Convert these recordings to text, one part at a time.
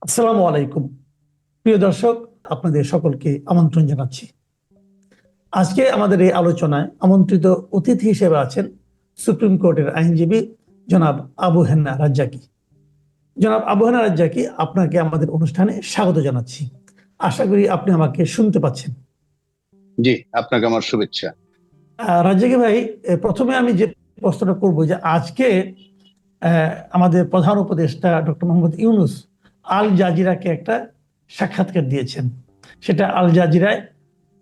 আসসালামু আলাইকুম। প্রিয় দর্শক, আপনাদের সকলকে আমন্ত্রণ জানাচ্ছি। আজকে আমাদের এই আলোচনায় আমন্ত্রিত অতিথি হিসেবে আছেন সুপ্রিম কোর্টের আইনজীবী জনাব আবু হেনা রাজ্জাকি। জনাব আবু হেনা রাজ্জাকি, আপনাকে আমাদের অনুষ্ঠানে স্বাগত জানাচ্ছি। আশা করি আপনি আমাকে শুনতে পাচ্ছেন। জি, আপনাকে আমার শুভেচ্ছা। রাজ্জাকি ভাই, প্রথমে আমি যে প্রশ্নটা করব যে আজকে আমাদের প্রধান উপদেষ্টা ডক্টর মোহাম্মদ ইউনূস আল জাজিরাকে একটা সাক্ষাৎকার দিয়েছেন। সেটা আল জাজিরায়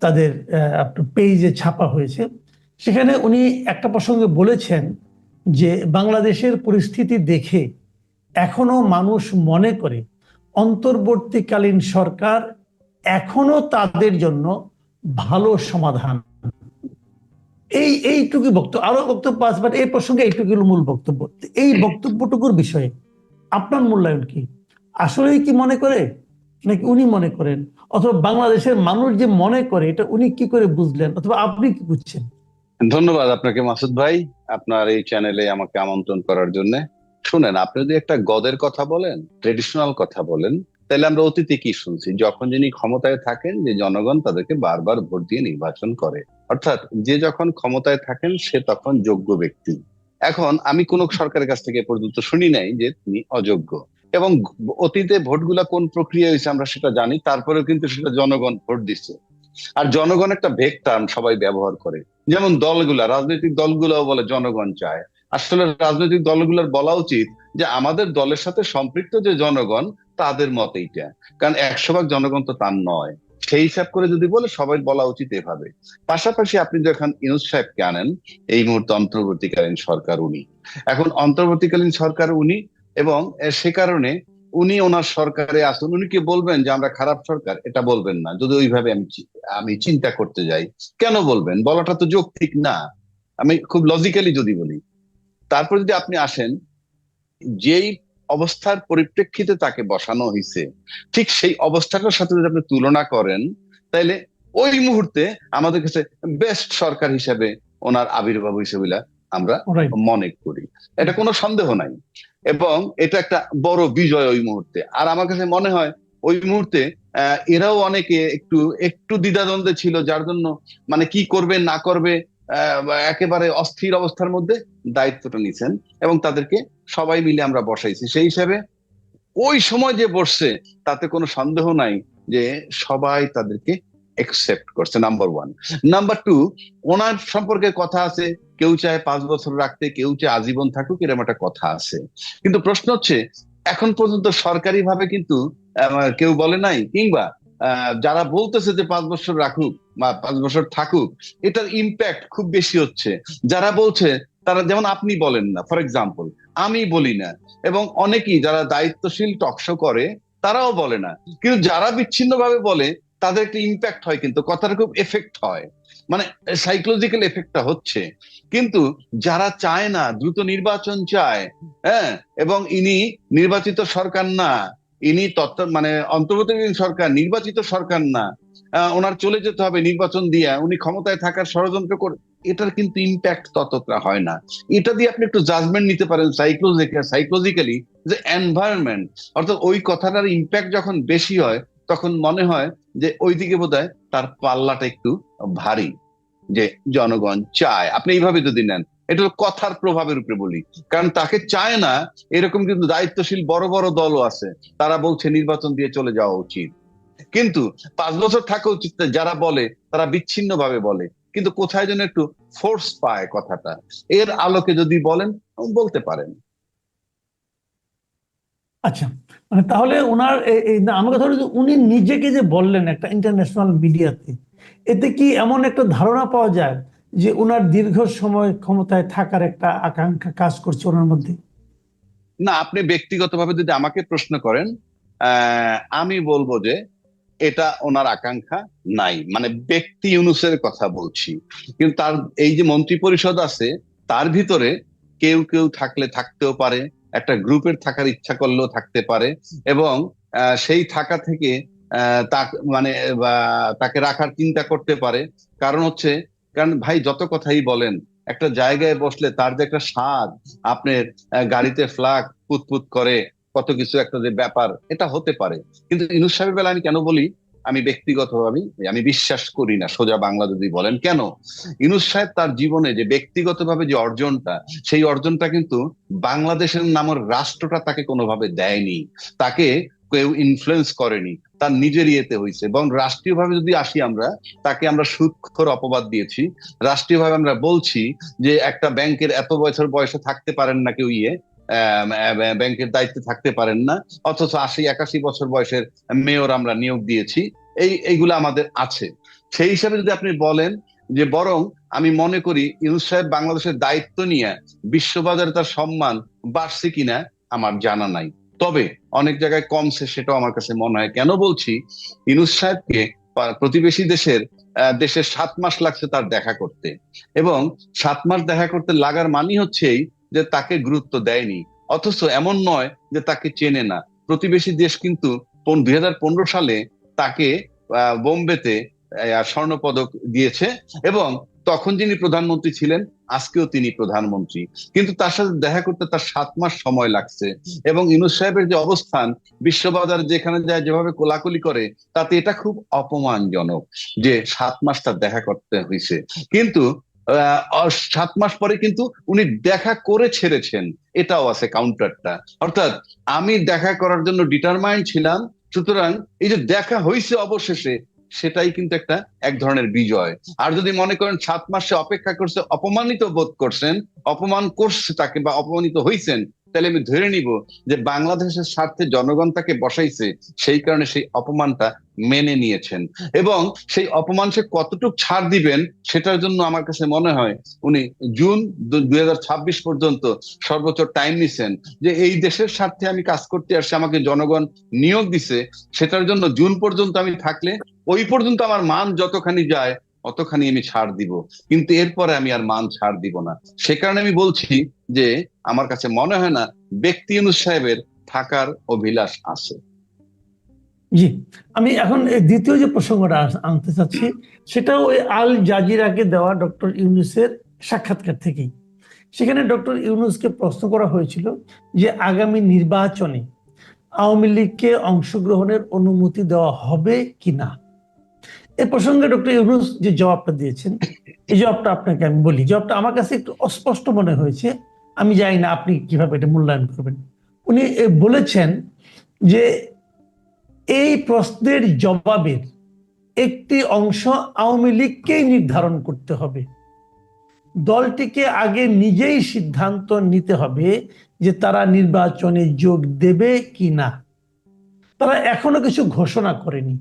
তাদের আপনার পেজে ছাপা হয়েছে। সেখানে উনি একটা প্রসঙ্গে বলেছেন যে বাংলাদেশের পরিস্থিতি দেখে এখনো মানুষ মনে করে অন্তর্বর্তীকালীন সরকার এখনো তাদের জন্য ভালো সমাধান। এইটুকু বক্তব্য, আরো বক্তব্য আছে, বাট এই প্রসঙ্গে এইটুকু মূল বক্তব্য। এই বক্তব্যটুকুর বিষয়ে আপনার মূল্যায়ন কি? আসলেই কি মনে করে, নাকি উনি মনে করেন, অথবা বাংলাদেশের মানুষ যে মনে করে এটা উনি কি করে বুঝলেন, অথবা আপনি কি বুঝছেন? ধন্যবাদ আপনাকে মাসুদ ভাই, আপনার এই চ্যানেলে আমাকে আমন্ত্রণ করার জন্য। শুনেন, আপনি যদি একটা গদের কথা বলেন, ট্রেডিশনাল কথা বলেন, তাহলে আমরা অতীতে কি শুনছি? যখন যিনি ক্ষমতায় থাকেন, যে জনগণ তাদেরকে বারবার ভোট দিয়ে নির্বাচন করে, অর্থাৎ যে যখন ক্ষমতায় থাকেন সে তখন যোগ্য ব্যক্তি। এখন আমি কোন সরকারের কাছ থেকে এ পর্যন্ত শুনি নাই যে তিনি অযোগ্য। এবং অতীতে ভোটগুলা কোন প্রক্রিয়া হয়েছে আমরা সেটা জানি, তারপরেও কিন্তু সেটা জনগণ ভোট দিচ্ছে। আর জনগণ একটা ভেগ টার্ম সবাই ব্যবহার করে। যেমন দলগুলা, রাজনৈতিক দলগুলাও বলে জনগণ চায়। আসলে রাজনৈতিক দলগুলোর বলা উচিত যে আমাদের দলের সাথে সম্পৃক্ত যে জনগণ, তাদের মত এইটা। কারণ 100 ভাগ জনগণ তো তার নয়। সেই হিসাব করে যদি বলে, সবাই বলা উচিত এভাবে। পাশাপাশি আপনি যখন ইউনূস সাহেবকে আনেন, এই মুহূর্তে অন্তর্বর্তীকালীন সরকার উনি, এখন অন্তর্বর্তীকালীন সরকার উনি, এবং সে কারণে উনি ওনার সরকারে আসুন, উনি কি বলবেন যে আমরা খারাপ সরকার? এটা বলবেন না। যদি ওইভাবে আমি চিন্তা করতে যাই, কেন বলবেন? বলাটা তো যৌক্তিক না। আমি খুব লজিক্যালি যদি বলি, তারপর যদি আপনি আসেন, যেই অবস্থার পরিপ্রেক্ষিতে তাকে বসানো হয়েছে, ঠিক সেই অবস্থাটার সাথে যদি আপনি তুলনা করেন, তাইলে ওই মুহূর্তে আমাদের কাছে বেস্ট সরকার হিসেবে ওনার আবির্ভাব হয়েছে বলে আমরা রাইট। মনে করি। এটা কোনো সন্দেহ নাই। এবং এটা একটা বড় বিজয় ওই মুহূর্তে। আর আমার কাছে মনে হয় ওই মুহূর্তে এরাও অনেকে একটু একটু দ্বিধাদ্বন্দ্বে ছিল, যার জন্য মানে কি করবে না করবে, একেবারে অস্থির অবস্থার মধ্যে দায়িত্বটা নিছেন, এবং তাদেরকে সবাই মিলে আমরা বসাইছি। সেই হিসাবে ওই সময় যে বসছে, তাতে কোনো সন্দেহ নাই যে সবাই তাদেরকে একসেপ্ট করছে, নাম্বার ওয়ান। নাম্বার টু, ওনার সম্পর্কে কথা আছে, কেউ চায় 5 বছর রাখতে, কেউ চায় আজীবন থাকুক, এরকম একটা কথা আছে। কিন্তু প্রশ্ন হচ্ছে, এখন পর্যন্ত সরকারি ভাবে কিন্তু কেউ বলে নাই, কিংবা যারা বলতেছে যে 5 বছর রাখুক বা 5 বছর থাকুক, এটার ইম্প্যাক্ট খুব বেশি হচ্ছে। যারা বলছে তারা, যেমন আপনি বলেন না, ফর এক্সাম্পল, আমি বলি না, এবং অনেকেই যারা দায়িত্বশীল টকশো করে তারাও বলে না। কিন্তু যারা বিচ্ছিন্ন ভাবে বলে, তাদের একটা ইম্প্যাক্ট হয়, কিন্তু কথাটা খুব এফেক্ট হয়, মানে সাইকোলজিক্যাল এফেক্টটা হচ্ছে। কিন্তু যারা চায় না, দ্রুত নির্বাচন চায়, হ্যাঁ, এবং ইনি নির্বাচিত সরকার না, ইনি মানে অন্তর্বর্তীকালীন সরকার, নির্বাচিত সরকার না, ওনার চলে যেতে হবে নির্বাচন দিয়ে, উনি ক্ষমতায় থাকার ষড়যন্ত্র করে, এটার কিন্তু ইম্প্যাক্ট ততটা হয় না। এটা দিয়ে আপনি একটু জাজমেন্ট নিতে পারেন সাইকোলজিক্যালি, যে এনভায়রনমেন্ট, অর্থাৎ ওই কথাটার ইম্প্যাক্ট যখন বেশি হয়, তখন মনে হয় যে ওইদিকে বোধহয় তার পাল্লাটা একটু ভারী, যে জনগণ চায়। আপনি এইভাবে যদি নেন, এটা হলো কথার প্রভাবের উপরে বলি। কারণ তাকে চায় না, এরকম কিন্তু দায়িত্বশীল বড় বড় দলও আছে, তারা বলছে নির্বাচন দিয়ে চলে যাওয়া উচিত। কিন্তু 5 বছর থাকা উচিত যারা বলে, তারা বিচ্ছিন্ন ভাবে বলে, কিন্তু কোথায় যেন একটু ফোর্স পায় কথাটা। এর আলোকে যদি বলেন, বলতে পারেন। আচ্ছা, মানে তাহলে ওনার না, আমার কথা হলো যে উনি নিজেকে যে বললেন একটা ইন্টারন্যাশনাল মিডিয়াতে, এতে কি এমন একটা ধারণা পাওয়া যায় যে ওনার দীর্ঘ সময় ক্ষমতায় থাকার একটা আকাঙ্ক্ষা কাজ করছে ওনার মধ্যে? না, আপনি ব্যক্তিগতভাবে যদি আমাকে প্রশ্ন করেন, আমি বলবো যে এটা ওনার আকাঙ্ক্ষা নাই। মানে ব্যক্তি ইউনূসের কথা বলছি। কিন্তু তার এই যে মন্ত্রী পরিষদ আছে, তার ভিতরে কেউ কেউ থাকলে থাকতেও পারে, একটা গ্রুপের থাকার ইচ্ছা করলেও থাকতে পারে, এবং সেই থাকা থেকে তা মানে তাকে রাখার চিন্তা করতে পারে। কারণ হচ্ছে, কারণ ভাই যত কথাই বলেন, একটা জায়গায় বসলে তার যে একটা স্বাদ, আপনার গাড়িতে ফ্লাগ পুতপুত করে, কত কিছু একটা যে ব্যাপার, এটা হতে পারে। কিন্তু ইউনূস সাহেবের বেলা আমি কেন বলি, আমি ব্যক্তিগতভাবে আমি বিশ্বাস করি না, সোজা বাংলা যদি বলেন কেন। ইউনূস সাহেব তার জীবনে যে ব্যক্তিগতভাবে যে অর্জনটা, সেই অর্জনটা কিন্তু বাংলাদেশের নামের রাষ্ট্রটা তাকে কোনোভাবে দেয়নি, তাকে কেউ ইনফ্লুয়েন্স করেনি, তার নিজের ইয়েতে হয়েছে। এবং রাষ্ট্রীয়ভাবে যদি আসি আমরা, তাকে আমরা সুদখোর অপবাদ দিয়েছি। রাষ্ট্রীয়ভাবে আমরা বলছি যে একটা ব্যাংকের এত বছর বয়সে থাকতে পারেন না কেউ, ব্যাংকের দায়িত্বে থাকতে পারেন না, অথচ 80-81 বছর বয়সের মেয়র আমরা নিয়োগ দিয়েছি। এইগুলো আমাদের আছে। সেই হিসাবে যদি আপনি বলেন যে, বরং আমি মনে করি ইউনূস সাহেব বাংলাদেশের দায়িত্ব নিয়ে বিশ্ববাজারে তার সম্মান বাড়ছে কিনা আমার জানা নাই, তবে অনেক জায়গায় কমছে, সেটাও আমার কাছে মনে হয়। কেন বলছি, ইউনূস সাহেবকে প্রতিবেশী দেশের 7 মাস লাগছে তার দেখা করতে, এবং 7 মাস দেখা করতে লাগার মানে হচ্ছে এই যে তাকে গুরুত্ব দেয়নি। অথচ এমন নয় যে তাকে চেনে না। প্রতিবেশী দেশ কিন্তু 2015 সালে তাকে বোম্বেতে স্বর্ণপদক দিয়েছে, এবং তখন যিনি প্রধানমন্ত্রী ছিলেন, আজকেও তিনি প্রধানমন্ত্রী, কিন্তু তার সাথে দেখা করতে তার 7 মাস সময় লাগছে। এবং ইউনূস সাহেবের যে অবস্থান, বিশ্ববাজার যেখানে যায় যেভাবে কোলাকুলি করে, তাতে এটা খুব অপমানজনক যে 7 মাস তার দেখা করতে হয়েছে। কিন্তু 7 মাস পরে কিন্তু উনি দেখা করে ছেড়েছেন, এটাও আছে কাউন্টারটা। অর্থাৎ আমি দেখা করার জন্য ডিটারমাইন্ড ছিলাম, সুতরাং এই যে দেখা হয়েছে অবশেষে, সেটাই কিন্তু এক ধরনের বিজয়। আর যদি মনে করেন 7 মাসে অপেক্ষা করছে, অপমানিত বোধ করছেন, অপমান করছে তাকে বা অপমানিত হয়েছেন, তাহলে আমি ধরে নিব যে বাংলাদেশের স্বার্থে জনগণ তাকে বসাইছে, সেই কারণে সেই অপমানটা মেনে নিয়েছেন। এবং সেই অপমান সে কতটুকু ছাড় দিবেন, সেটার জন্য আমার কাছে মনে হয় উনি জুন 2026 পর্যন্ত সর্বোচ্চ টাইম নিছেন, যে এই দেশের স্বার্থে আমি কাজ করতে আসছি, আমাকে জনগণ নিয়োগ দিছে, সেটার জন্য জুন পর্যন্ত আমি থাকলে, ওই পর্যন্ত আমার মান যতখানি যায় অতখানি আমি ছাড় দিব, কিন্তু এরপরে আমি আর মান ছাড় দিব না। সে কারণে আমি বলছি যে আমার কাছে মনে হয় না ব্যক্তি ইউনূস সাহেবের থাকার অভিলাষ আছে। জি, আমি এখন এই দ্বিতীয় যে প্রসঙ্গটা আনতে চাচ্ছি, সেটাও ওই আল জাজিরাকে দেওয়া ডক্টর ইউনূসের সাক্ষাৎকার থেকেই। সেখানে ডক্টর ইউনূসকে প্রশ্ন করা হয়েছিল যে আগামী নির্বাচনে আওয়ামী লীগকে অংশগ্রহণের অনুমতি দেওয়া হবে কিনা। এ প্রসঙ্গে ডক্টর ইউনূস যে জবাবটা দিয়েছেন, এই জবাবটা আপনাকে আমি বলি। জবাবটা আমার কাছে একটু অস্পষ্ট মনে হয়েছে, আমি জানি না আপনি কিভাবে এটা মূল্যায়ন করবেন। উনি বলেছেন যে এই প্রশ্নের জবাবের একটি অংশ আওয়ামী লীগকেই নির্ধারণ করতে হবে। দলটিকে আগে নিজেই সিদ্ধান্ত নিতে হবে যে তারা নির্বাচনে যোগ দেবে কি না। তারা এখনো কিছু ঘোষণা করেনি।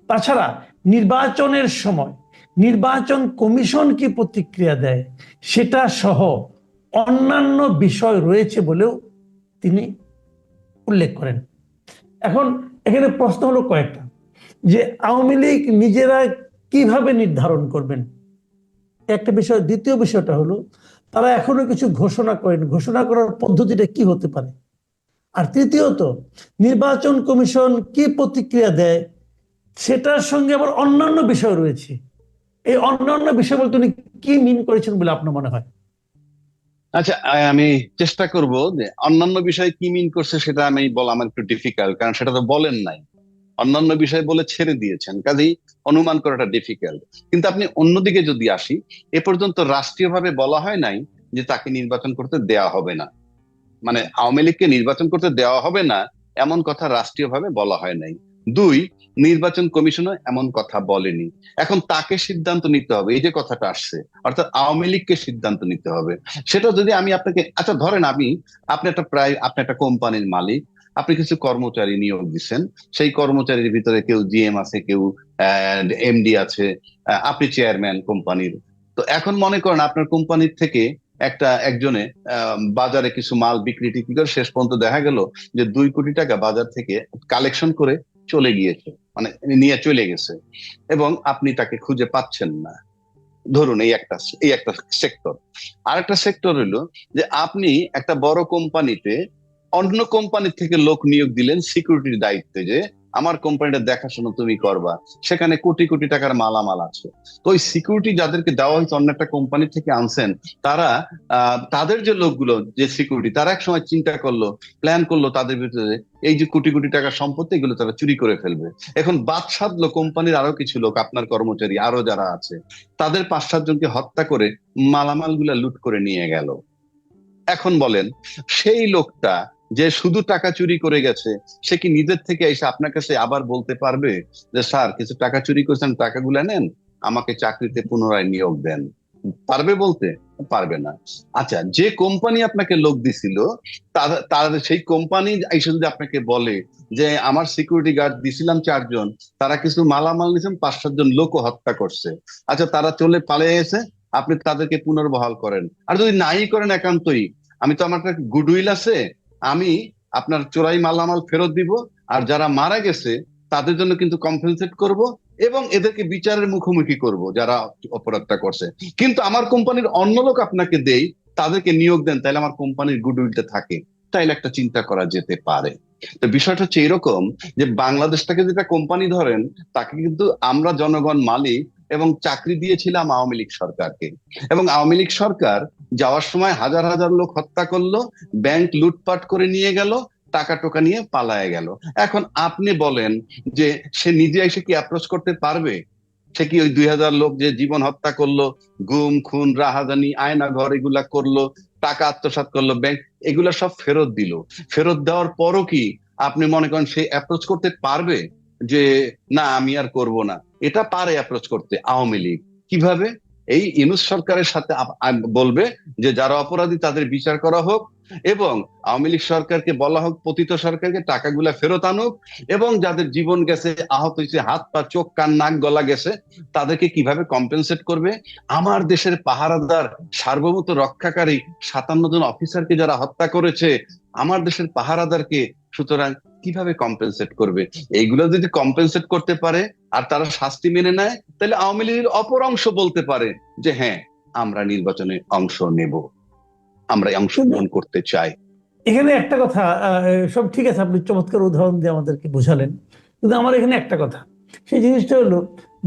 তাছাড়া নির্বাচনের সময় নির্বাচন কমিশন কি প্রতিক্রিয়া দেয়, সেটা সহ অন্যান্য বিষয় রয়েছে বলেও তিনি উল্লেখ করেন। এখন এখানে প্রশ্ন হলো কয়েকটা, যে আওয়ামী লীগ নিজেরা কিভাবে নির্ধারণ করবেন, একটা বিষয়। দ্বিতীয় বিষয়টা হলো তারা এখনো কিছু ঘোষণা করেন, ঘোষণা করার পদ্ধতিটা কি হতে পারে। আর তৃতীয়ত, নির্বাচন কমিশন কি প্রতিক্রিয়া দেয়, সেটার সঙ্গে আবার অন্যান্য বিষয় রয়েছে। এই অন্যান্য বিষয় বলতে উনি কি মিন করেছেন বলে আপনার মনে হয়? আচ্ছা, আমি চেষ্টা করব যে অন্যান্য বিষয় কি মিন করছে সেটা আমি বলা আমার একটু ডিফিকাল্ট, কারণ সেটা তো বলেন নাই। অন্যান্য বিষয় বলে ছেড়ে দিয়েছেন, কাজেই অনুমান করাটা ডিফিকাল্ট। কিন্তু আপনি অন্যদিকে যদি আসি, এ পর্যন্ত রাষ্ট্রীয়ভাবে বলা হয় নাই যে তাকে নির্বাচন করতে দেওয়া হবে না, মানে আওয়ামী লীগকে নির্বাচন করতে দেওয়া হবে না, এমন কথা রাষ্ট্রীয়ভাবে বলা হয় নাই। দুই, নির্বাচন কমিশনও এমন কথা বলেনি। এখন তাকে সিদ্ধান্ত নিতে হবে, এই যে কথাটা আসছে, অর্থাৎ আওয়ামী লীগকে সিদ্ধান্ত নিতে হবে। সেটা যদি আমি আপনাকে, আচ্ছা ধরেন আপনি একটা কোম্পানির মালিক, আপনি কিছু কর্মচারী নিয়োগ দিচ্ছেন, সেই কর্মচারীর ভিতরে কেউ জিএম আছে, কেউ এমডি আছে, আপনি চেয়ারম্যান কোম্পানির। তো এখন মনে করেন আপনার কোম্পানির থেকে একজনে বাজারে কিছু মাল বিক্রি টিক্রি করে শেষ পর্যন্ত দেখা গেল যে 2 কোটি টাকা বাজার থেকে কালেকশন করে চলে গিয়েছে, মানে নিয়ে চলে গেছে, এবং আপনি তাকে খুঁজে পাচ্ছেন না। ধরুন এই একটা সেক্টর। আর একটা সেক্টর হলো যে আপনি একটা বড় কোম্পানিতে অন্য কোম্পানি থেকে লোক নিয়োগ দিলেন সিকিউরিটির দায়িত্বে, যে আমার কোম্পানিটা দেখাশোনা তুমি করবা, সেখানে কোটি কোটি টাকার মালামাল আছে। তো ওই সিকিউরিটি যাদেরকে দেওয়া হয়েছে অন্য একটা কোম্পানি থেকে আনছেন, তারা তাদের যে লোকগুলো যে সিকিউরিটি, তারা এক সময় চিন্তা করলো, প্ল্যান করলো তাদের ভিতরে এই যে কোটি কোটি টাকার সম্পত্তি এগুলো তারা চুরি করে ফেলবে। এখন বাদ সাধলো কোম্পানির আরো কিছু লোক, আপনার কর্মচারী আরো যারা আছে, তাদের 5-7 জনকে হত্যা করে মালামাল গুলা লুট করে নিয়ে গেল। এখন বলেন, সেই লোকটা যে শুধু টাকা চুরি করে গেছে, সে কি নিজের থেকে এসে আপনার কাছে আবার বলতে পারবে যে স্যার কিছু টাকা চুরি করেছেন, টাকাগুলো নেন, আমাকে চাকরিতে পুনরায় নিয়োগ দেন? পারবে বলতে? পারবে না। আচ্ছা, যে কোম্পানি আপনাকে লোক দিছিল, তার সেই কোম্পানি এসে যদি আপনাকে বলে যে আমার সিকিউরিটি গার্ড দিছিলাম 4 জন, তারা কিছু মালামাল নিয়েছেন, 5-7 জন লোকও হত্যা করছে, আচ্ছা তারা চলে পালিয়ে গেছে, আপনি তাদেরকে পুনর্বহাল করেন? আর যদি নাই করেন একান্তই, আমি তো আমার একটা গুডউইল আছে, আমি আপনার চোরাই মালামাল ফেরত দিব, আর যারা মারা গেছে তাদের জন্য কিন্তু কম্পেনসেট করব, এবং এদেরকে বিচারের মুখোমুখি করব যারা অপরাধটা করছে। কিন্তু আমার কোম্পানির অন্য লোক আপনাকে দেই, তাদেরকে নিয়োগ দেন, তাহলে আমার কোম্পানির গুডউইলটা থাকে। তাইলে একটা চিন্তা করা যেতে পারে। তো বিষয়টা হচ্ছে এরকম, যে বাংলাদেশটাকে যেটা কোম্পানি ধরেন, তাকে কিন্তু আমরা জনগণ মালিক, এবং চাকরি দিয়েছিলাম আওয়ামী লীগ সরকারকে। এবং আওয়ামী লীগ সরকার যাওয়ার সময় হাজার হাজার লোক হত্যা করলো, ব্যাংক লুটপাট করে নিয়ে গেল, টাকা টোকা নিয়ে পালায় গেল। এখন আপনি বলেন যে সে নিজে এসে কি অ্যাপ্রোচ করতে পারবে? সে কি ওই 2000 লোক যে জীবন হত্যা করলো, গুম খুন রাহাজানি আয়না ঘর এগুলা করলো, টাকা আত্মসাৎ করলো, ব্যাংক এগুলা সব ফেরত দিল, ফেরত দেওয়ার পরও কি আপনি মনে করেন সে অ্যাপ্রোচ করতে পারবে যে না আমি আর করব না? এটা পারে অ্যাপ্রোচ করতে আওয়ামী লীগ। কিভাবে? এই ইউনূস সরকারের সাথে বলবে যে যারা অপরাধী তাদের বিচার করা হোক, এবং আওয়ামী লীগ সরকারকে বলা হোক, পতিত সরকারকে টাকাগুলা ফেরত আনুক, এবং যাদের জীবন গেছে, আহত হয়েছে, হাত পা চোখ কান নাক গলা গেছে, তাদেরকে কিভাবে কম্পেনসেট করবে। আমার দেশের পাহারাদার সার্বভৌমত্ব রক্ষাকারী 57 জন অফিসারকে যারা হত্যা করেছে, আমার দেশের পাহারাদারকে, সুতরাং কিভাবে কম্পেনসেট করবে? এইগুলো যদি কম্পেনসেট করতে পারে আর তারা শাস্তি মেনে নেয়, তাহলে আওয়ামী লীগের অপর অংশ বলতে পারে যে হ্যাঁ আমরা নির্বাচনে অংশ নেব, আমরা অংশগ্রহণ করতে চাই। এখানে একটা কথা, সব ঠিক আছে, আপনি চমৎকার উদাহরণ দিয়ে আমাদেরকে বোঝালেন, কিন্তু আমার এখানে একটা কথা, সেই জিনিসটা হলো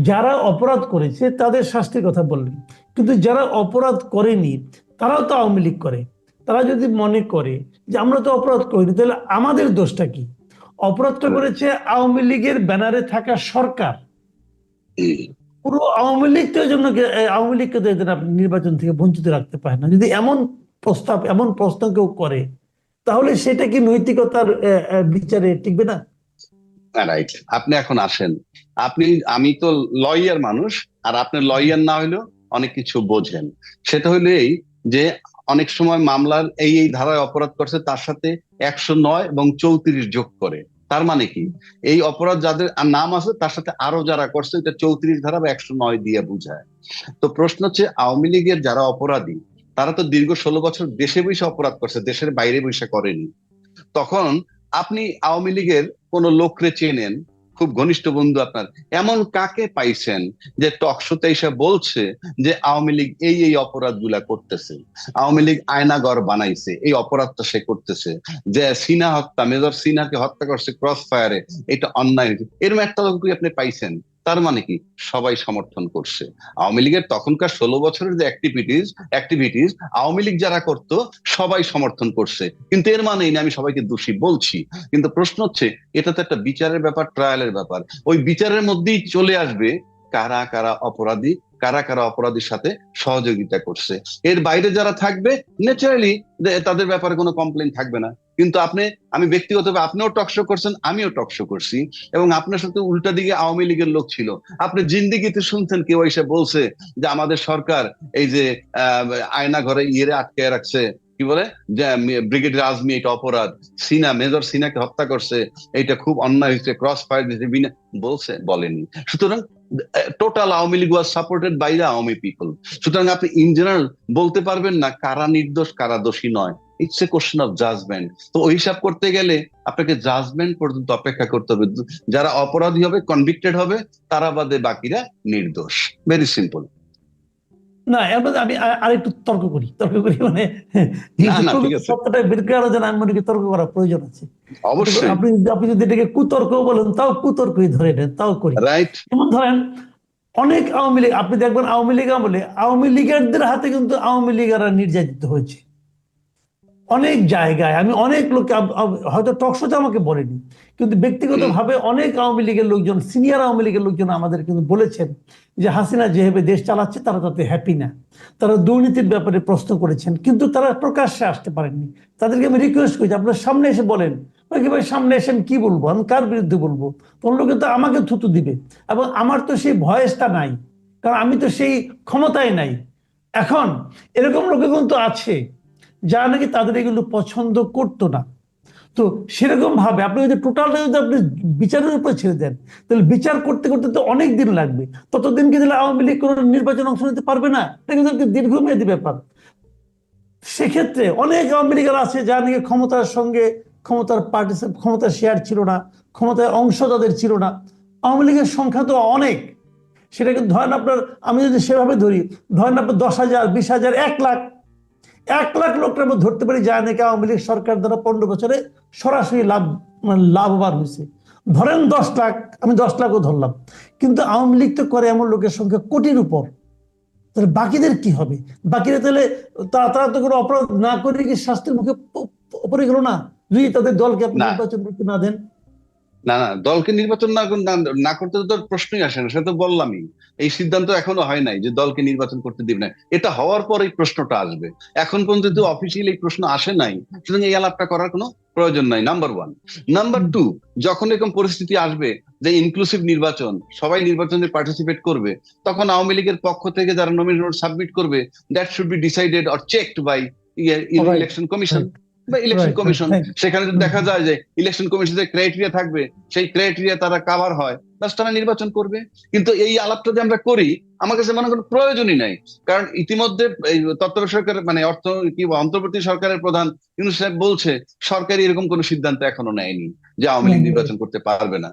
যারা অপরাধ করেছে তাদের শাস্তির কথা বললেন, কিন্তু যারা অপরাধ করেনি তারাও তো আওয়ামী লীগ করে। তারা যদি মনে করে যে আমরা তো অপরাধ করিনি, তাহলে আমাদের দোষটা কি? অপরাধটা করেছে আওয়ামী লীগের ব্যানারে থাকা সরকার। পুরো আওয়ামী লীগ তো জন্য, আওয়ামী লীগকে তো এদের আপনি নির্বাচন থেকে বঞ্চিত রাখতে পারেন না। যদি এমন প্রশ্ন কেউ করে, তাহলে সেটা কি নৈতিকতার বিচারে টিকবে না? রাইট। আপনি এখন আসেন, আমি তো লয়ার মানুষ, আর আপনি লয়ার না হইলেও অনেক কিছু বোঝেন। সেটা হইলো এই যে অনেক সময় মামলার এই এই ধারায় অপরাধ করছে, তার সাথে 109 এবং 34 যোগ করে। তার মানে কি, এই অপরাধ যাদের নাম আছে তার সাথে আরো যারা করছে, এটা 34 ধারা বা 109 দিয়ে বুঝায়। তো প্রশ্ন হচ্ছে, আওয়ামী লীগের যারা অপরাধী, তারা তো দীর্ঘ 16 বছর দেশে বসে অপরাধ করছে, দেশের বাইরে বসে করেনি। তখন আপনি আওয়ামী লীগের কোন লোকরে চেনেন, খুব ঘনিষ্ঠ বন্ধু আপনার, এমন কাকে পাইছেন যে টকশোতে এসে বলছে যে আওয়ামী লীগ এই এই অপরাধ গুলা করতেছে, আওয়ামী লীগ আয়নাগর বানাইছে, এই অপরাধটা সে করতেছে, যে সিনহা হত্যা, মেজর সিনহাকে হত্যা করছে ক্রস ফায়ারে, এটা অন্যায় হয়েছে, এরকম একটা লোক আপনি পাইছেন? তার মানে কি সবাই সমর্থন করছে আওয়ামী লীগের তখনকার 16 বছরের যে অ্যাক্টিভিটিস আওয়ামী লীগ যারা করতো সবাই সমর্থন করছে, কিন্তু এর মানে এই না আমি সবাইকে দোষী বলছি। কিন্তু প্রশ্ন হচ্ছে, এটা তো একটা বিচারের ব্যাপার, ট্রায়ালের ব্যাপার, ওই বিচারের মধ্যেই চলে আসবে কারা কারা অপরাধী, কারা কারা অপরাধীর সাথে সহযোগিতা করছে। এর বাইরে যারা থাকবে, ন্যাচারালি তাদের ব্যাপারে কোনো কমপ্লেন থাকবে না। কিন্তু আমি ব্যক্তিগতভাবে, আপনিও টকশো করছেন, আমিও টকশো করছি, এবং আপনার সাথে উল্টা দিকে আওয়ামী লীগের লোক ছিল। আপনি জিন্দিগিতে শুনছেন কেউ এসে বলছে যে আমাদের সরকার এই যে আয়না ঘরে ইয়েরে আটকে রাখছে, কি বলে যে ব্রিগেডিয়ার আজমি এটা অপরাধ, মেজর সিনাকে হত্যা করছে, এটা খুব অন্যায় হয়েছে, ক্রস ফায়ার বলছে? বলেনি। সুতরাং total Awami League was supported by the Awami people. সুতরাং আপনি ইন জেনারেল বলতে পারবেন না কারা নির্দোষ কারা দোষী নয়। It's a question of judgement. তো ওই হিসাব করতে গেলে আপনাকে জাজমেন্ট পর্যন্ত অপেক্ষা করতে হবে। যারা অপরাধী হবে, কনভিক্টেড হবে, তারা বাদে বাকিরা নির্দোষ। Very simple. না আমি আরেকটু তর্ক করি মানে না এই না, ঠিক প্রকৃত আছে, সত্যটা বের করার জন্য আমি মনে করি তর্ক করার প্রয়োজন আছে। অবশ্যই। আপনি আপনি যদি এটাকে কুতর্ক বলেন তাও কুতর্কই ধরে নেন, তাও করি। রাইট। যেমন ধরেন অনেক আওয়ামী লীগ, আপনি দেখবেন আওয়ামী লীগ আমলে আওয়ামী লীগারদের হাতে কিন্তু আওয়ামী লীগাররা নির্যাতিত হয়েছে অনেক জায়গায়। আমি অনেক লোককে হয়তো টকশোতে আমাকে বলেনি, কিন্তু ব্যক্তিগতভাবে অনেক আওয়ামী লীগের লোকজন, সিনিয়র আওয়ামী লীগের লোকজন আমাদের কিন্তু বলেছেন যে হাসিনা যেভাবে দেশ চালাচ্ছে তারা তাতে হ্যাপি না। তারা দুর্নীতির ব্যাপারে প্রশ্ন করেছেন, কিন্তু তারা প্রকাশ্যে আসতে পারেননি। তাদেরকে আমি রিকোয়েস্ট করেছি আপনার সামনে এসে বলেন। ভাই সামনে এসে আমি কি বলবো, আমি কার বিরুদ্ধে বলবো? তখন লোকে তো আমাকে থুতু দিবে, এবং আমার তো সেই ভয়েসটা নাই, কারণ আমি তো সেই ক্ষমতায় নাই। এখন এরকম লোকে কিন্তু আছে যারা নাকি তাদের এগুলো পছন্দ করতো না। তো সেরকম ভাবে আপনি যদি টোটালটা যদি আপনি বিচারের উপর ছেড়ে দেন, তাহলে বিচার করতে করতে তো অনেক দিন লাগবে। ততদিন কি তাহলে আওয়ামী লীগ কোনো নির্বাচন অংশ নিতে পারবে না? এটা কিন্তু একটা দীর্ঘমেয়াদী ব্যাপার। সেক্ষেত্রে অনেক আওয়ামী লীগের আছে যারা নাকি ক্ষমতার সঙ্গে, ক্ষমতার শেয়ার ছিল না, ক্ষমতায় অংশ তাদের ছিল না। আওয়ামী লীগের সংখ্যা তো অনেক। সেটা কিন্তু ধরেন আপনার, আমি যদি সেভাবে ধরি, ধরেন আপনার 10,000, 20,000, 1 লাখ, 1 লাখ লোকটা আমরা ধরতে পারি যা নাকি আওয়ামী লীগ সরকার দ্বারা 15 বছরে সরাসরি মানে লাভবান হয়েছে। ধরেন 10 লাখ, আমি 10 লাখও ধরলাম, কিন্তু আওয়ামী লীগ তো করে এমন লোকের সংখ্যা কোটির উপর। তাহলে বাকিদের কি হবে? বাকিরা তাহলে তারা তো কোনো অপরাধ না করে কি শাস্তির মুখে পড়ে গেল না, যদি তাদের দলকে আপনি না নির্বাচন করতে না দেন? না না, দলকে নির্বাচন না করতে তো তোর প্রশ্নই আসে না, সেটা তো বললামই। এই সিদ্ধান্ত এখনো হয় নাই যে দলকে নির্বাচন করতে দিবে না। এটা হওয়ার পর এই প্রশ্নটা আসবে। এখন পর্যন্ত অফিসিয়ালি এই প্রশ্ন আসে নাই, সুতরাং এই আলাপটা করার কোনো প্রয়োজন নাই, নাম্বার ওয়ান। নাম্বার টু, যখন এরকম পরিস্থিতি আসবে যে ইনক্লুসিভ নির্বাচন, সবাই নির্বাচনে পার্টিসিপেট করবে, তখন আওয়ামী লীগের পক্ষ থেকে যারা নমিনেশন সাবমিট করবে, that should be decided or checked by right, election commission right, বা election right, right, commission. Thank সেখানে যদি দেখা যায় যে ইলেকশন কমিশনের ক্রাইটেরিয়া থাকবে, সেই ক্রাইটেরিয়া তারা কাভার হয়, বাস তারা নির্বাচন করবে। কিন্তু এই আলাপটা যে আমরা করি, আমার কাছে মনে করেন প্রয়োজনই নাই। কারণ ইতিমধ্যে এই তত্ত্বাবধায়ক সরকারের মানে অর্থ কি অন্তর্বর্তী সরকারের প্রধান ইউনূস সাহেব বলছে সরকারি এরকম কোনো সিদ্ধান্ত এখনো নেয়নি যে আওয়ামী লীগ নির্বাচন করতে পারবে না,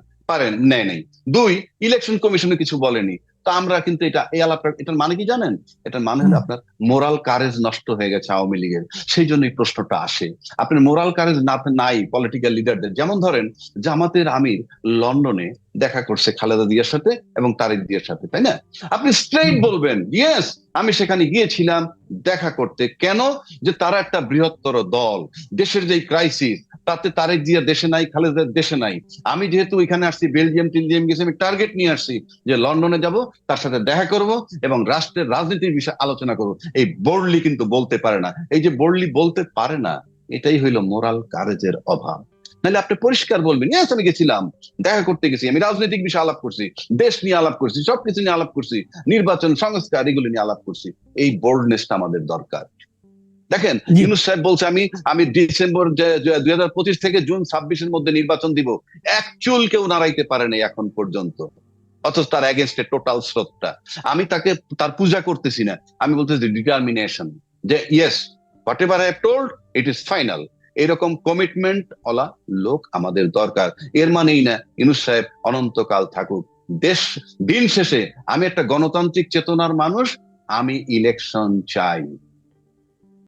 নেয় নাই। দুই, ইলেকশন কমিশনে কিছু বলেনি। তো আমরা কিন্তু এই আলাপটা, এটার মানে কি জানেন? এটার মানে হলো আপনার মোরাল কারেজ নষ্ট হয়ে গেছে আওয়ামী লীগের, সেই জন্য এই প্রশ্নটা আসে। আপনার মোরাল কারেজ নাই পলিটিক্যাল লিডারদের। যেমন ধরেন জামাতের আমির লন্ডনে দেখা করছে খালেদা জিয়ার সাথে এবং তারেক জিয়ার সাথে, তাই না? আপনি স্ট্রেইট বলবেন ইয়েস, আমি সেখানে গিয়েছিলাম দেখা করতে। কেন? যে তারা একটা বৃহত্তর দল, দেশের যে ক্রাইসিস, তাতে তারেক জিয়া দেশে নাই, খালেদা দেশে নাই। আমি যেহেতু এখানে আসছি, বেলজিয়াম টেলজিয়াম গেছি, আমি টার্গেট নিয়ে আসছি যে লন্ডনে যাব, তার সাথে দেখা করব এবং রাষ্ট্রের রাজনীতির বিষয়ে আলোচনা করব। এই বোল্ডলি কিন্তু বলতে পারে না। এই যে বোল্ডলি বলতে পারে না, এটাই হইলো মোরাল কারেজের অভাব। নাহলে আপনি পরিষ্কার বলবেন ইয়েস আমি গেছিলাম, দেখা করতে গেছি, আমি রাজনৈতিক বিষয়ে আলাপ করছি, দেশ নিয়ে আলাপ করছি, সবকিছু নিয়ে আলাপ করছি, নির্বাচন সংস্কার এগুলো নিয়ে আলাপ করছি। এই বোল্ডনেসটা আমাদের দরকার। দেখেন জি। ইউনূস সাহেব বলছে আমি ডিসেম্বর 2025 থেকে জুন 26-এর মধ্যে নির্বাচন দিব। এক চুল কেউ নাড়াইতে পারে নাই এখন পর্যন্ত, অথচ তার এগেনস্টে টোটাল স্রোতটা। আমি তাকে তার পূজা করতেছি না, আমি বলতেছি ডিটারমিনেশন, যে yes what ever I have told it is final. এরকম কমিটমেন্ট ওলা লোক আমাদের দরকার। এর মানেই না ইউনূস সাহেব অনন্তকাল থাকুক। দেশ, দিন শেষে আমি একটা গণতান্ত্রিক চেতনার মানুষ, আমি ইলেকশন চাই।